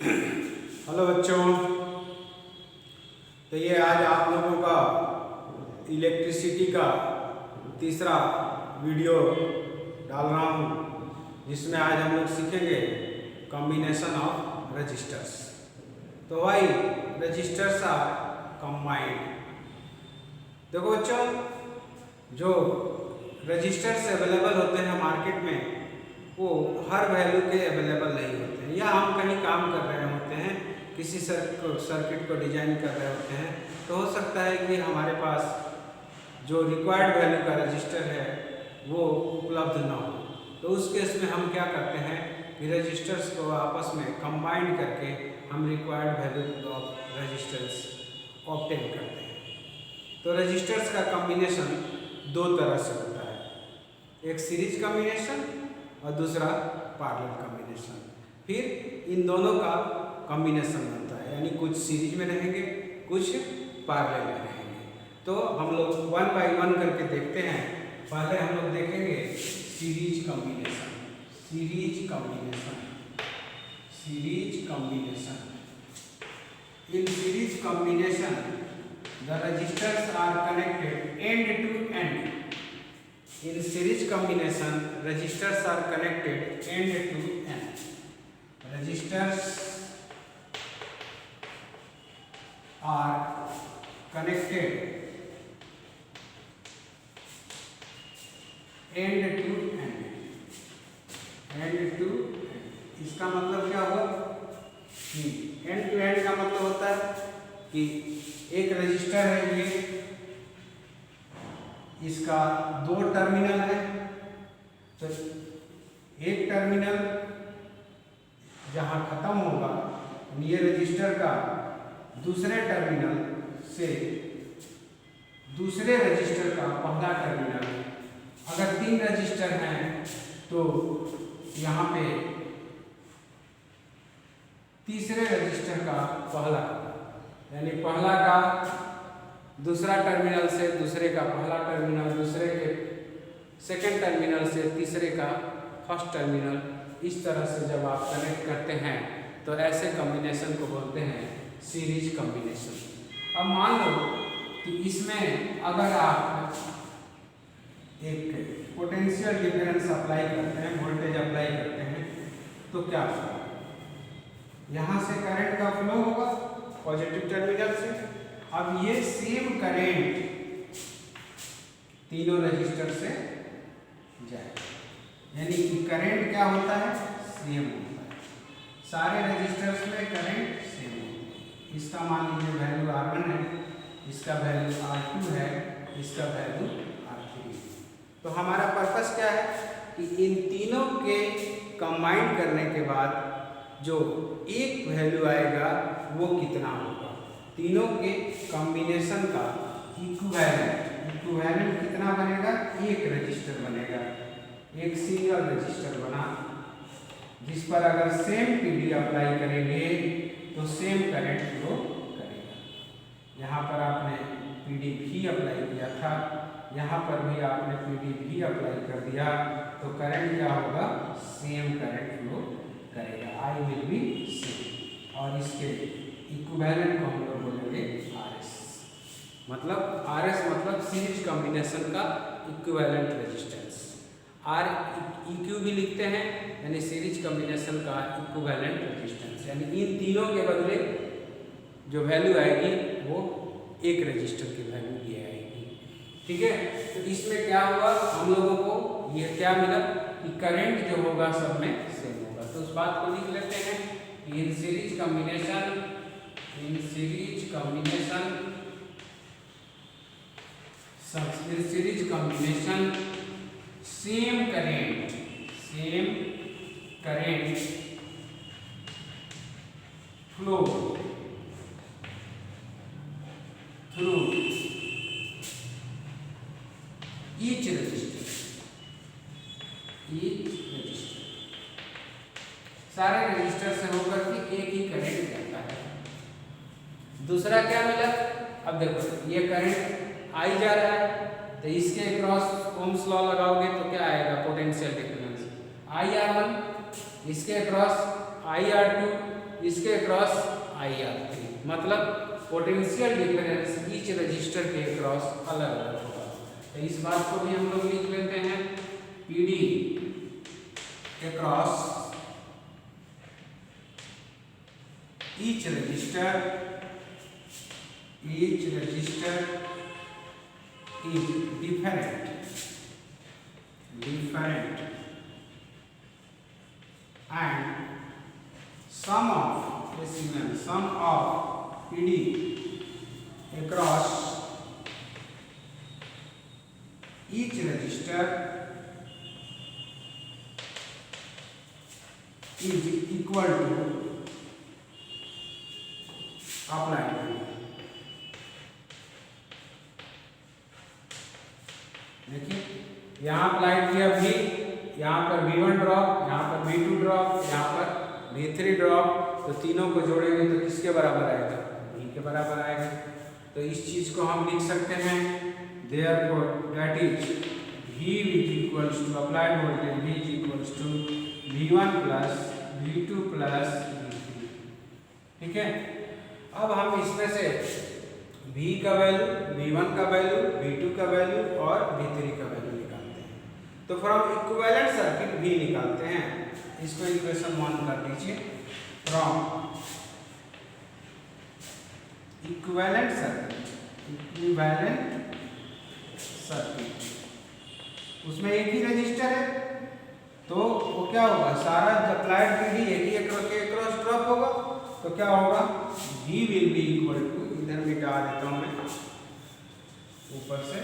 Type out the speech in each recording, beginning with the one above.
Hello बच्चों। तो ये आज आप लोगों का इलेक्ट्रिसिटी का तीसरा वीडियो डाल रहा हूँ, जिसमें आज हम लोग सीखेंगे कॉम्बिनेशन ऑफ रजिस्टर्स। तो भाई रजिस्टर्स आर कंबाइंड। देखो बच्चों, जो रजिस्टर्स अवेलेबल होते हैं मार्केट में वो हर वैल्यू के अवेलेबल नहीं होते हैं, या हम कहीं काम कर रहे होते हैं, किसी सर्किट को डिजाइन कर रहे होते हैं, तो हो सकता है कि हमारे पास जो रिक्वायर्ड वैल्यू का रजिस्टर है वो उपलब्ध ना हो। तो उस केस में हम क्या करते हैं कि रजिस्टर्स को आपस में कंबाइंड करके हम required value of resistors obtain करते हैं। तो रजिस्टर्स का कॉम्बिनेशन दो तरह से होता है, एक सीरीज कॉम्बिनेशन और दूसरा पैरेलल कॉम्बिनेशन। फिर इन दोनों का कॉम्बिनेशन बनता है, यानी कुछ सीरीज में रहेंगे, कुछ पैरेलल में रहेंगे। तो हम लोग वन बाय वन करके देखते हैं। पहले हम लोग देखेंगे series combination. Series combination, series combination. In series combination the resistors are connected end to end. In series combination, resistors are connected end to end. Resistors are connected end to end. End to end. इसका मतलब क्या हुआ कि end to end का मतलब होता है कि एक रजिस्टर है, ये इसका दो टर्मिनल है, तो एक टर्मिनल जहां खत्म होगा ये रजिस्टर का दूसरे टर्मिनल से दूसरे रजिस्टर का पहला टर्मिनल, अगर तीन रजिस्टर हैं तो यहाँ पे तीसरे रजिस्टर का पहला, यानी पहला का दूसरा टर्मिनल से दूसरे का पहला टर्मिनल, दूसरे के सेकेंड टर्मिनल से तीसरे का फर्स्ट टर्मिनल, इस तरह से जब आप कनेक्ट करते हैं तो ऐसे कॉम्बिनेशन को बोलते हैं सीरीज कॉम्बिनेशन। अब मान लो कि इसमें अगर आप एक पोटेंशियल डिफरेंस अप्लाई करते हैं, वोल्टेज अप्लाई करते हैं, तो क्या होगा? यहाँ से करंट का फ्लो होगा पॉजिटिव टर्मिनल से। अब ये सेम करंट तीनों रजिस्टर से जाए, यानी कि करंट क्या होता है? सेम होता है। सारे रजिस्टर्स में करंट सेम होता है। इसका मान लीजिए वैल्यू R1 है, इसका वैल्यू R2 है, इसका वैल्यू R3 है। तो हमारा पर्पस क्या है कि इन तीनों के कंबाइन करने के बाद जो एक वैल्यू आएगा वो कितना होगा? तीनों के कॉम्बिनेशन का इक्विवेलेंट कितना बनेगा? एक रजिस्टर बनेगा, एक सिंगल रजिस्टर बना, जिस पर अगर सेम पीडी अप्लाई करेंगे तो सेम करंट फ्लो करेगा। यहाँ पर आपने पीडी भी अप्लाई किया था, यहाँ पर भी आपने पीडी भी अप्लाई कर दिया, तो करंट क्या होगा? सेम करंट फ्लो करेगा, आई विल बी सेम। और इसके इक्विवेलेंट को हम लोग बोलेंगे RS। मतलब RS मतलब सीरीज कॉम्बिनेशन का इक्विवेलेंट रेजिस्टेंस। REQ भी लिखते हैं, यानी सीरीज कॉम्बिनेशन का इक्विवेलेंट रेजिस्टेंस, यानी इन तीनों के बदले जो वैल्यू आएगी वो एक रजिस्टर की वैल्यू ये आएगी। ठीक है, तो इसमें क्या हुआ? हम लोगों को ये क्या मिला कि करंट जो होगा सब में सेम होगा। तो उस बात को लिख लेते हैं, in series combination, in series combination, series combination same current flow through each register. सारे रजिस्टर से होकर के एक ही करंट जाता है। दूसरा क्या मिला? अब देखो ये करंट आई जा रहा है, तो इसके क्रॉस ओम्स लॉ लगाओगे तो क्या आएगा? पोटेंशियल डिफरेंस IR1, इसके अक्रॉस IR2, इसके अक्रॉस IR3, मतलब पोटेंशियल डिफरेंस ईच रजिस्टर के अक्रॉस अलग अलग होगा। तो इस बात को भी हम लोग लिख लेते हैं, PD across each register is different and sum of PD across each register is equal to applied PD। देखिए यहाँ अप्लाइड किया V, यहाँ पर V1 ड्रॉप, यहाँ पर V2 ड्रॉप, यहाँ पर V3 ड्रॉप, तो तीनों को जोड़ेंगे तो किसके बराबर आएगा? V के बराबर आएगा। तो इस चीज को हम लिख सकते हैं, therefore that is V is equals to applied voltage V is equals to V1 plus V2 plus V3। ठीक है, अब हम इसमें से V का वैल्यू, V1 का वैल्यू, V2 का वैल्यू और V3 का वैल्यू निकालते हैं। तो फ्रॉम इक्विवेलेंट सर्किट V निकालते हैं। इसको इक्वेशन 1 कर दीजिए। फ्रॉम इक्विवेलेंट सर्किट, उसमें एक ही रजिस्टर है, तो वो क्या होगा, सारा अप्लाइड PD एक ही अक्रॉस ड्रॉप होगा, तो क्या होगा, V will be equal to, इधर मिटा देता हूं मैं ऊपर से,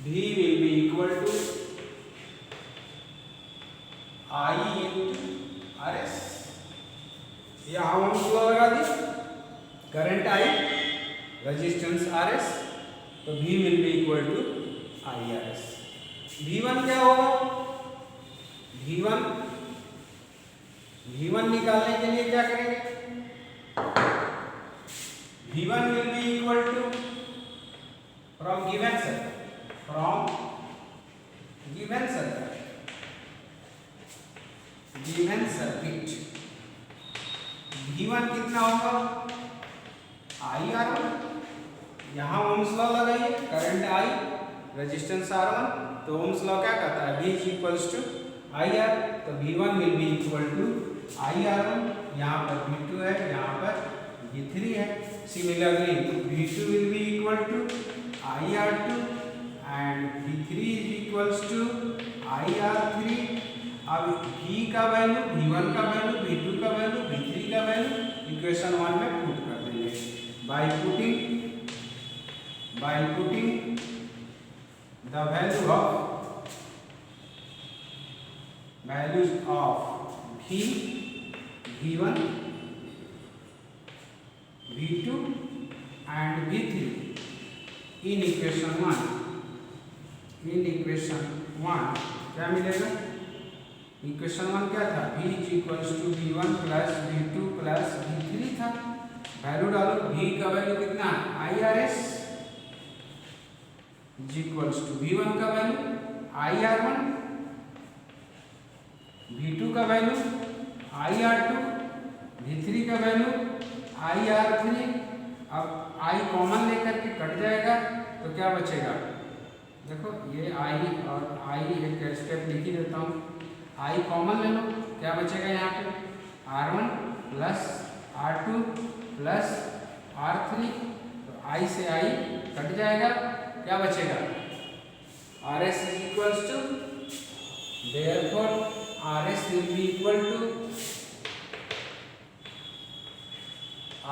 V will be equal to I into RS। यहां हम लॉ लगा दी, करंट I, रेजिस्टेंस RS, तो V will be equal to IRS। V1 क्या होगा, V1 निकालने के लिए क्या करेंगे, V1 will be equal to from given circuit V1 कितना होगा, IR1, यहाँ ओम्स लॉ लगाइए, करंट I, रेजिस्टेंस R1, तो ओम्स लॉ क्या कहता है, V is equals to IR, तो V1 will be equal to IR1, यहाँ पर V2 है, यहाँ पर V3 है। Similarly, V2 will be equal to IR2 and V3 is equals to IR3। अब V का वैल्यू, V1 का वैल्यू, V2 का वैल्यू, V3 का वैल्यू इक्वेशन 1 में पुट कर देंगे। By putting the values of V, V1, V2 and V3 in equation 1 क्या मिलेगा, इक्वेशन 1 क्या था, V is equals to V1 plus V2 plus V3 था। वैल्यू डालो, V का वैल्यू कितना, IRS is equals to V1 का वैल्यू IR1, V2 का वैल्यू IR2, V3 का वैल्यू IR3। अब I कॉमन लेकर के कट जाएगा, तो क्या बचेगा, देखो ये I और I एक स्टेप लिख ही देता हूँ, I कॉमन ले लो, क्या बचेगा यहाँ पे, R1 plus R2 plus R3, तो I से I कट जाएगा, क्या बचेगा, RS is equals to, therefore RS will be equal to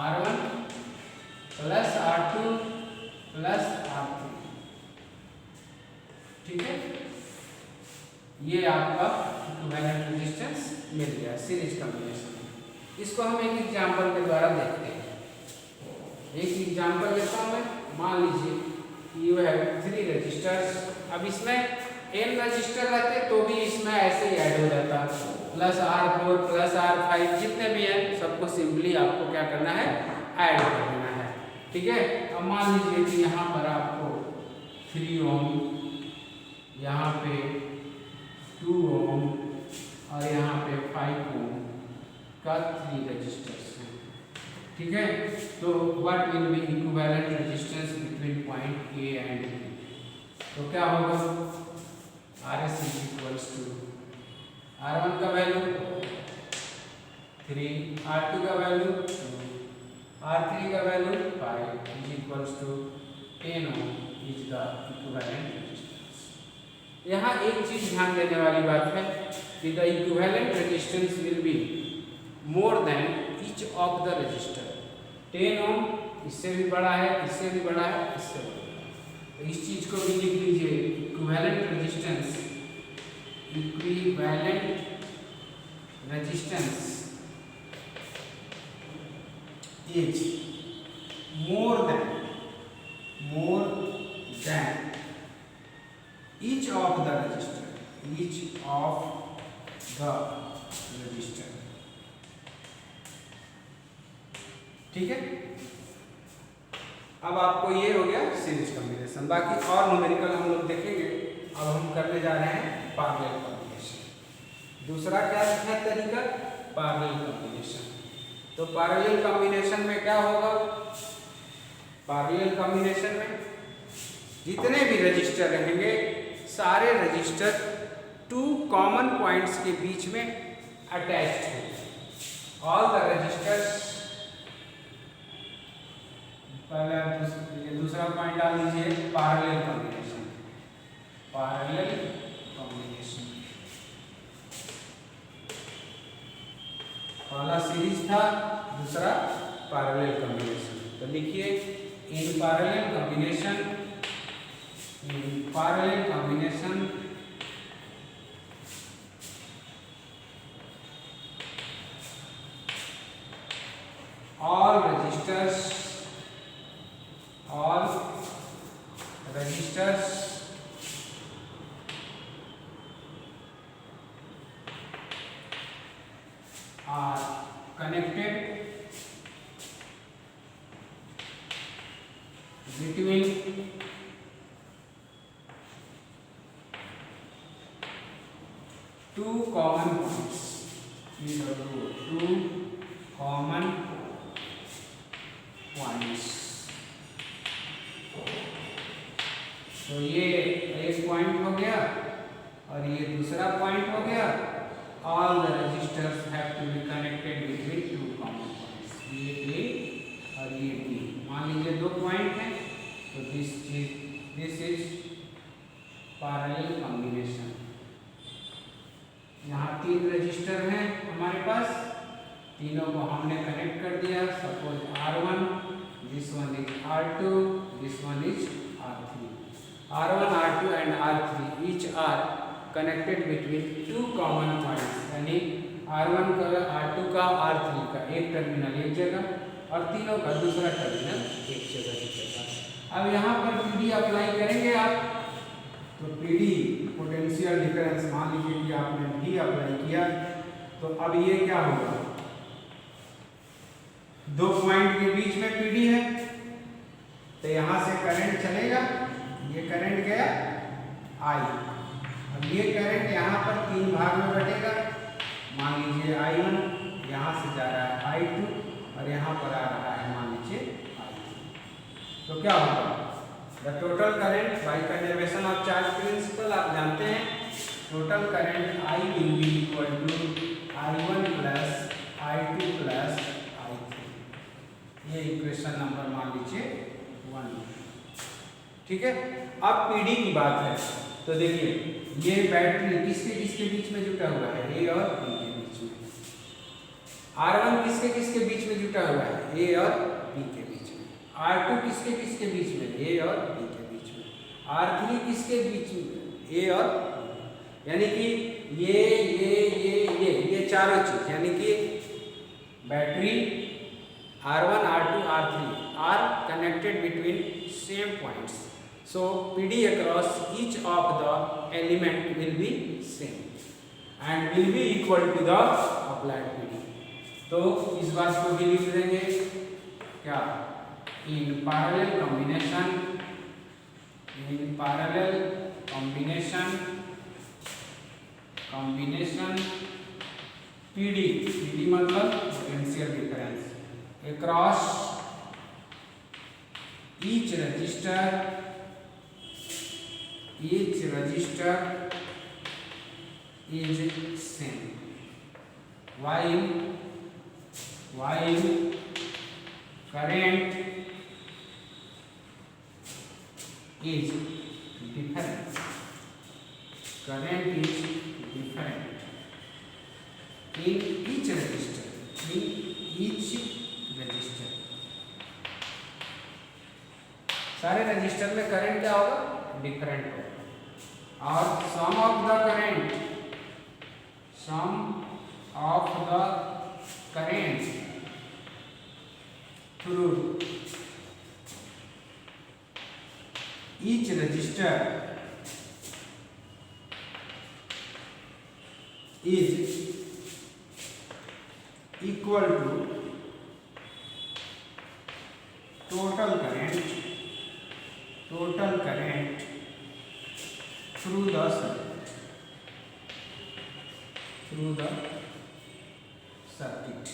R1 plus R2 plus R3। ठीक है, ये आपका इक्विवेलेंट रेजिस्टेंस मिल गया सीरीज कॉम्बिनेशन। इसको हम एक एग्जांपल के द्वारा देखते हैं। एक एग्जांपल लेता हूं मैं, मान लीजिए यू हैव 3 रजिस्टर्स। अब इसमें n रजिस्टर रहते तो भी इसमें ऐसे ही ऐड हो जाता, प्लस R4 प्लस R5 जितने भी हैं सबको सिंपली आपको क्या करना है, ऐड कर देना है। ठीक है, अब मान लीजिए कि यहाँ पर आपको 3 ओम, यहाँ पे 2 का 3 रेजिस्टर्स हैं। ठीक है, तो what will be equivalent resistance between point A and B? तो क्या होगा, RS is equals to R1 का वैल्यू 3, R2 का वैल्यू 2, R3 का value 5 is equals to 10 ohm is the equivalent resistance. यहाँ एक चीज ध्यान देने वाली बात है कि the equivalent resistance will be more than each of the resistor. 10 ohm इससे भी बड़ा है, इससे भी बड़ा है, इससे बड़ा है, तो इस चीज को भी लिख लीजिए, equivalent resistance, equivalent resistance is more than each of the register, ठीक है। अब आपको ये हो गया सीरीज कॉम्बिनेशन, बाकी और न्यूमेरिकल हम लोग देखेंगे। अब हम करने जा रहे हैं पैरेलल कॉम्बिनेशन। दूसरा क्या है तरीका, पैरेलल कॉम्बिनेशन। तो पैरेलल कॉम्बिनेशन में क्या होगा, पैरेलल कॉम्बिनेशन में जितने भी रजिस्टर रहेंगे सारे रजिस्टर 2 कॉमन पॉइंट्स के बीच में अटैच्ड होंगे। ऑल द रजिस्टर्स, पहले दूसरा पॉइंट डाल दीजिए, पैरेलल कॉम्बिनेशन, पैरेलल कॉम्बिनेशन। पहला सीरीज था, दूसरा पैरेलल कॉम्बिनेशन। तो लिखिए इन parallel combination, all registers are connected between two common points, two common points। तो ये एक पॉइंट हो गया और ये दूसरा पॉइंट हो गया। All the registers have to be connected between two common points, ये A और ये B। मान लीजिए 2 पॉइंट हैं, तो this is पैरेलल कॉम्बिनेशन। यहाँ 3 रजिस्टर हैं हमारे पास, तीनों को हमने कनेक्ट कर दिया। Suppose R1, this one is R2, this one is R3। R1, R2 and R3 each are connected between 2 common points, यानी R1 का, R2 का, R3 का एक टर्मिनल एक जगह और तीनों का दूसरा टर्मिनल एक जगह दिखेगा। अब यहाँ पर PD अप्लाई करेंगे आप, तो PD पोटेंशियल डिफरेंस, मान लीजिए कि आपने D अप्लाई किया, तो अब ये क्या होगा, 2 पॉइंट के बीच में PD है, तो यहाँ से करंट चलेगा, ये करंट गया I। अब ये करंट यहाँ पर 3 भाग में बटेगा। मान लीजिए I1 यहाँ से जा रहा है I2 और यहाँ पर आ रहा है मान लीजिए I3। तो क्या होगा, the total current by conservation of charge principle आप जानते हैं, total current I will be equal to I1 plus I2 plus I3। ये इक्वेशन नंबर मान लीजिए 1। ठीक है, अब PD की बात है, तो देखिए ये बैटरी किसके बीच में जुटा हुआ है, A और B के बीच में। R1 किसके बीच में जुटा हुआ है, A और B के बीच में। R2 किसके बीच में, A और B के बीच में। R3 किसके बीच में, A और B। यानी कि ये चारों चीज, यानी कि battery R1, R2, R3 are connected between same points, so PD across each of the element will be same and will be equal to the applied PD। तो इस बात को भी लिख देंगे क्या, in parallel combination पीडी मतलब potential difference across each register is same while current is different in each register सारे रजिस्टर में करंट क्या होगा डिफरेंट होगा और sum of the current through each register is equal to total current through the circuit.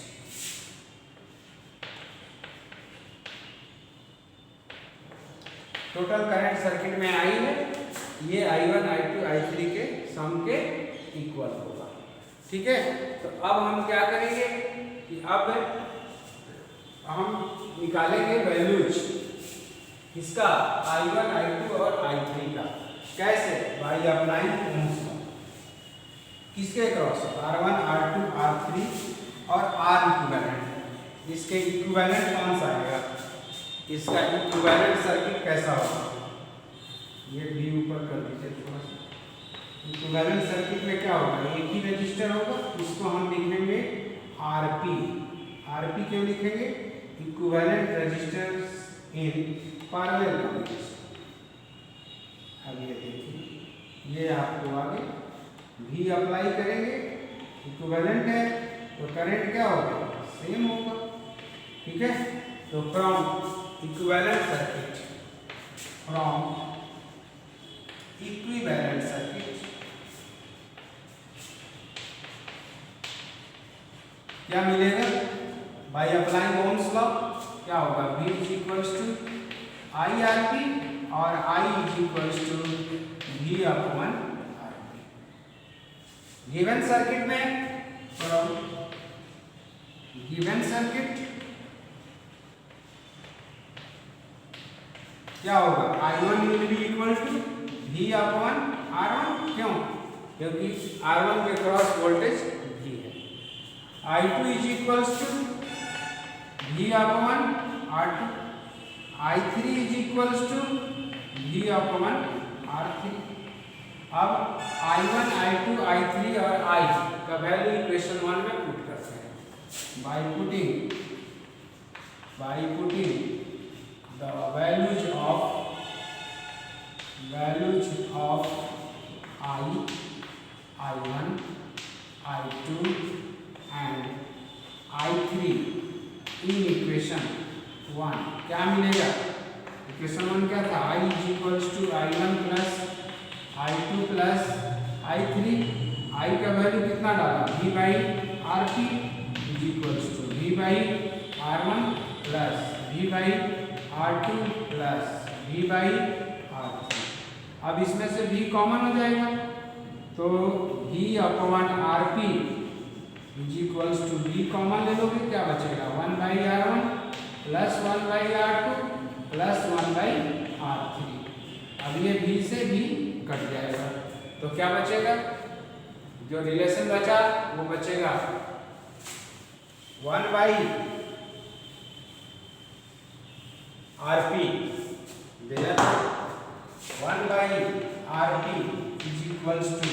Total current circuit में आई है, ये I1 I2 I3 के सम के इक्वल होगा। ठीक है, तो अब हम क्या करेंगे कि अब हम निकालेंगे वैल्यूज इसका I1 I2 और I3 का। कैसे? By applying Ohm's law. किसके क्रॉस? R1 R2 R3 और R इक्विवेलेंट। इसके इक्विवेलेंट कौन सा आएगा? इसका इक्विवेलेंट सर्किट कैसा होगा? ये भी ऊपर कर दीजिए थोड़ा सा। इक्विवेलेंट सर्किट में क्या होगा? एक ही रजिस्टर होगा, इसको हम लिखेंगे आरपी। आरपी क्यों लिखेंगे? Equivalent resistors in parallel combination. अब ये देखिए, ये आपको आगे भी अप्लाई करेंगे, इक्विवेलेंट है तो करंट क्या होगा? सेम होगा। ठीक है, तो फ्रॉम इक्विवेलेंट सर्किट क्या मिलेगा? बाय अप्लाइंग ओम्स लॉ क्या होगा? V is equals to I R P और I is equals to V upon R P. Given circuit में फ्रॉम गिवन सर्किट क्या होगा? I1 will be equal to V upon R1। क्यों? क्योंकि R1 के cross voltage V है। I2 is equals to V upon R2। I3 is equals to V upon R3। अब I1 I2 I3 और I का value equation 1 में put करते हैं by putting the values of I, I1, I2 and I3 in equation 1 क्या मिलेगा? Equation 1 क्या था? I is equals to I1 plus I2 plus I3। I का वैल्यू कितना डाला? V by RP is equals to V by R1 plus V by R2 plus V by R3। अब इसमें से V कॉमन हो जाएगा तो V upon RP is equals to V common ले लोगे, क्या बचेगा? 1 by R1 plus 1 by R2 plus 1 by R3। अब ये V से V कट जाएगा तो क्या बचेगा? जो रिलेशन बचा वो बचेगा 1 by RP there 1 by RP is equals to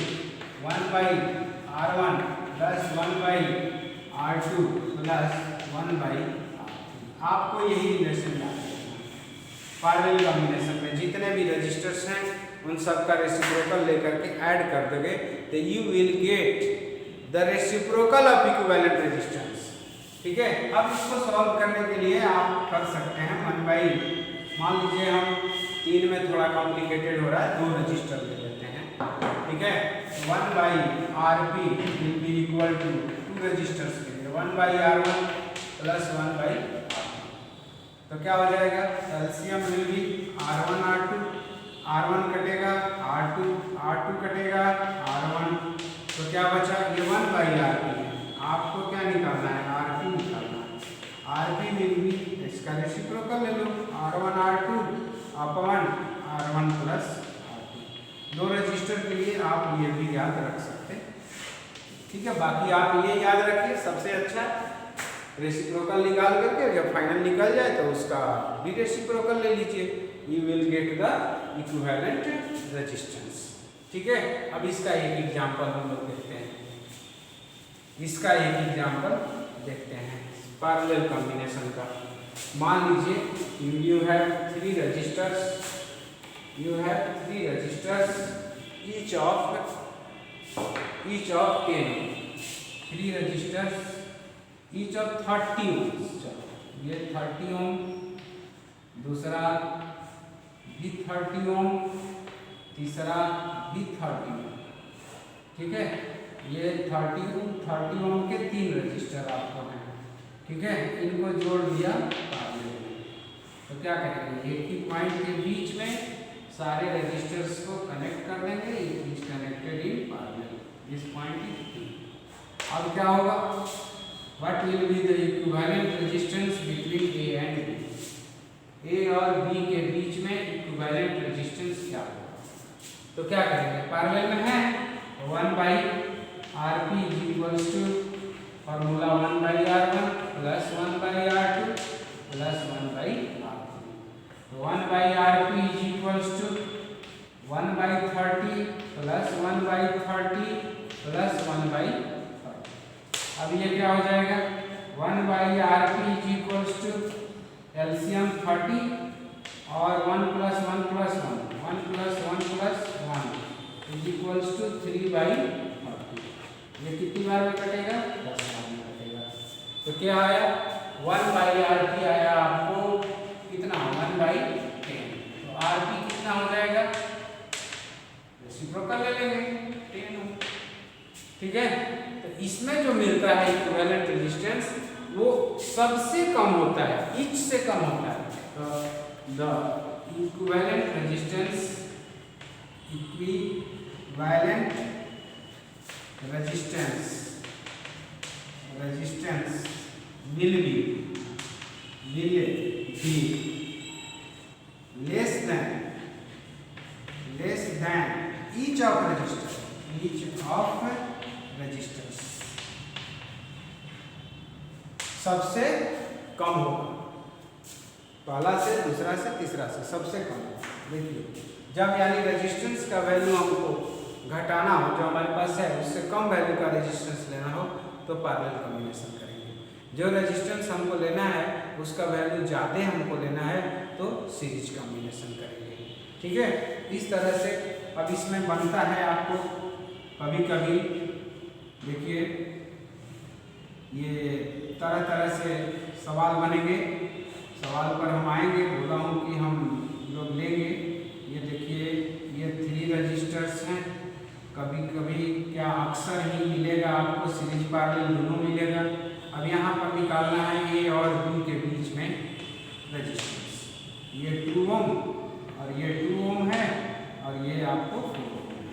1 by R1 plus 1 by R2 plus 1 by R3। आपको यही रिलेशन लाना है। पैरेलल कॉम्बिनेशन में जितने भी रजिस्टर्स हैं उन सब का रेसिप्रोकल लेकर के ऐड कर दोगे तो you will get the reciprocal of equivalent resistance. ठीक है, अब इसको सॉल्व करने के लिए आप कर सकते हैं 1 by, मान लीजिए हम 3 में थोड़ा कॉम्प्लिकेटेड हो रहा है, 2 रजिस्टर ले लेते हैं। ठीक है, 1 by RP will be equal to 2 resistors के लिए 1/R1 प्लस 1/R2। तो क्या हो जाएगा, LCM will be R1 R2, R1 कटेगा R2 कटेगा R1, तो क्या बचा, ये 1/RP है। आपको क्या निकालना है, RP निकालना है। RP विल बी, इसका रेसिप्रोकल ले लो, R1 R2 upon R1 plus R2। दो रजिस्टर के लिए आप ये भी याद रख सकते हैं, ठीक है। बाकी आप ये याद रखिए, सबसे अच्छा रेसिप्रोकल निकाल करके जब फाइनल निकल जाए तो उसका भी रेसिप्रोकल ले लीजिए, you will get the equivalent resistance, ठीक है। अब इसका एक एग्जांपल हम लोग देखते हैं, इसका एक एग्जांपल देखते हैं पैरेलल कॉम्बिनेशन का। मान लीजिए you have three resistors, each of 10, three resistors each of 30 ohms। ये 30 ओम, दूसरा भी 30 ओम, तीसरा भी 30 ओम, ठीक है। ये 30 ओम के तीन रजिस्टर आपको हैं, ठीक है। इनको जोड़ दिया पैरेलल में, तो क्या करेंगे, एक ही पॉइंट के बीच में सारे रजिस्टर्स को कनेक्ट कर देंगे, it is connected in parallel, this point is P। अब क्या होगा, what will be the equivalent resistance between A and B। A और B के बीच में इक्विवेलेंट रेजिस्टेंस क्या होगा, तो क्या करेंगे, पैरेलल में है 1/RP is equals to formula 1/R1 plus 1/R2 plus 1/R3। तो 1/RP is equals to 1/30 plus 1/30 plus 1/30। अब ये क्या हो जाएगा, 1/RP is equals to LCM 30 और 1 plus 1 plus 1, 1 plus 1 plus 1 is equals to 3/30। ये कितनी बार में कटेगा, 10 बार में कटेगा। तो क्या आया, 1/RP आया आपको कितना, 1/10। तो RP कितना हो जाएगा, रेसिप्रोकल ले लेंगे 10 ओम, ठीक है। तो इसमें जो मिलता है इक्विवेलेंट रेजिस्टेंस वो सबसे कम होता है, इच से कम होता है। तो the equivalent resistance will be less than each of resistors, सबसे कम होगा, पहला से, दूसरा से, तीसरा से सबसे कम। देखिए जब यानी रेजिस्टेंस का वैल्यू हमको घटाना हो, जो हमारे पास है उससे कम वैल्यू का रेजिस्टेंस लेना हो तो पैरेलल कॉम्बिनेशन करेंगे। जो रेजिस्टेंस हमको लेना है उसका वैल्यू ज़्यादा हमको लेना है तो सीरीज कॉम्बिनेशन करेंगे, ठीक है। इस तरह से अब इसमें बनता है आपको कभी कभी, देखिए ये तरह तरह से सवाल बनेंगे, सवाल पर हम आएंगे, बोला हूँ कि हम लोग लेंगे। ये देखिए ये 3 रजिस्टर्स हैं, कभी कभी क्या अक्सर ही मिलेगा आपको सीरीज पैरेलल दोनों मिलेगा। अब यहाँ पर निकालना है A और B के बीच में रेजिस्टेंस, ये 2 ओम और ये 2 ओम है और ये आपको 4 ओम है,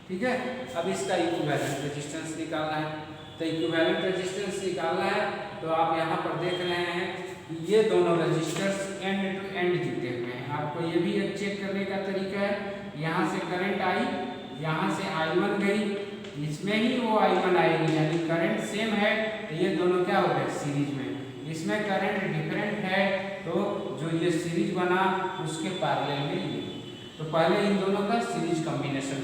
ठीक है। अब इसका इक्विवेलेंट रेजिस्टेंस निकालना है, तो इक्विवेलेंट रेजिस्टेंस निकालना है तो आप यहाँ पर देख रहे हैं ये दोनों रजिस्टर्स एंड टू एंड जुटे हुए हैं। आपको ये भी एक चेक करने का तरीका है, यहाँ से करंट आई, यहाँ से I1 गई, इसमें ही वो I1 आएगी, यानी करंट सेम है तो ये दोनों क्या हो गए सीरीज में। इसमें करंट डिफरेंट है तो जो ये सीरीज बना उसके पैरेलल में ये। तो पहले इन दोनों का सीरीज कॉम्बिनेशन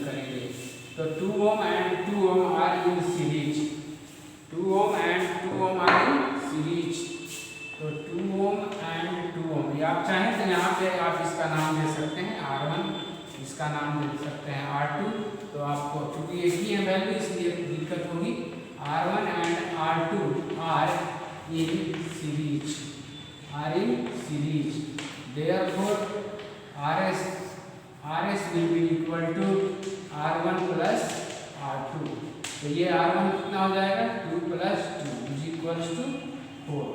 करेंगे, तो 2 ohm and 2 ohm are in series, 2 ohm and 2 ohm are in series. तो 2 ओम एंड 2 ओम, ये आप चाहें तो यहाँ पे आप इसका नाम दे सकते हैं R1, इसका नाम दे सकते हैं R2। तो आपको चूंकि एक ही है वैल्यू इसलिए दिक्कत होगी। R1 and R2 are in series, therefore RS will be equal to R1 plus R2। तो ये R1 कितना हो जाएगा 2 प्लस 2 इज इक्वल्स टू 4।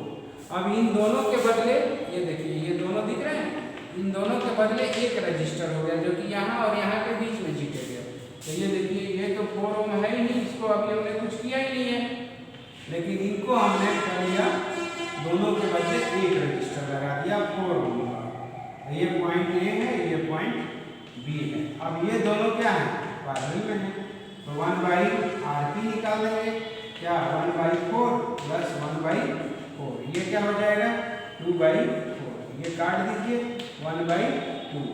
अब इन दोनों के बदले ये देखिए ये दोनों दिख रहे हैं, इन दोनों के बदले एक रजिस्टर हो गया जो कि यहाँ और यहाँ के बीच में जीते गया। तो ये देखिए ये तो 4 ओम है ही नहीं, इसको अभी हमने कुछ किया ही नहीं है, लेकिन इनको हमने कर लिया दोनों के बदले एक रजिस्टर लगा दिया 4 ओम का। ये पॉइंट ए है, ये पॉइंट बी है। अब ये दोनों क्या है पैरेलल में है, तो 1/RP निकाल लेंगे क्या 1/4 प्लस 1/4 ये क्या हो जाएगा 2/4। ये काट दीजिए 1/2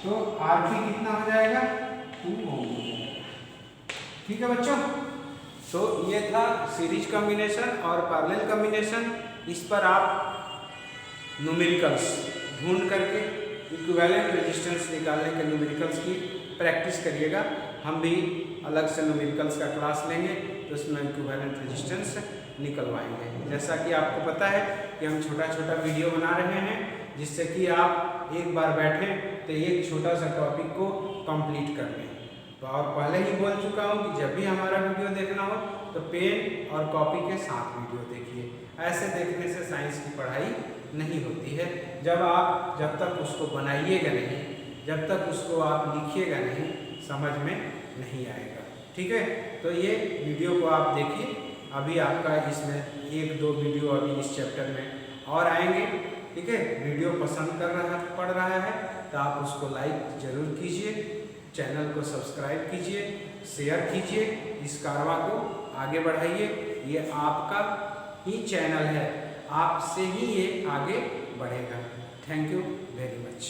तो RP कितना हो जाएगा 2 ओम हो जाएगा। ठीक है बच्चों, तो ये था सीरीज कॉम्बिनेशन और पैरेलल कॉम्बिनेशन। इस पर आप न्यूमेरिकल्स ढूंढ करके इक्विवेलेंट रेजिस्टेंस निकालने के न्यूमेरिकल्स की प्रैक्टिस करिएगा। हम भी अलग से न्यूमेरिकल्स का क्लास लेंगे तो उसमें इक्विवेलेंट रेजिस्टेंस निकलवाएंगे। जैसा कि आपको पता है कि हम छोटा छोटा वीडियो बना रहे हैं जिससे कि आप एक बार बैठें तो एक छोटा सा टॉपिक को कंप्लीट कर लें। तो और पहले ही बोल चुका हूँ कि जब भी हमारा वीडियो देखना हो तो पेन और कॉपी के साथ वीडियो देखिए। ऐसे देखने से साइंस की पढ़ाई नहीं होती है। जब तक उसको बनाइएगा नहीं, जब तक उसको आप लिखिएगा नहीं, समझ में नहीं आएगा। ठीक है, तो ये वीडियो को आप देखिए। अभी आपका इसमें 1-2 वीडियो अभी इस चैप्टर में और आएंगे। ठीक है, वीडियो पसंद पड़ रहा है तो आप उसको लाइक जरूर कीजिए, चैनल को सब्सक्राइब कीजिए, शेयर कीजिए, इस कारवां को आगे बढ़ाइए। ये आपका ही चैनल है, आपसे ही ये आगे बढ़ेगा। Thank you very much.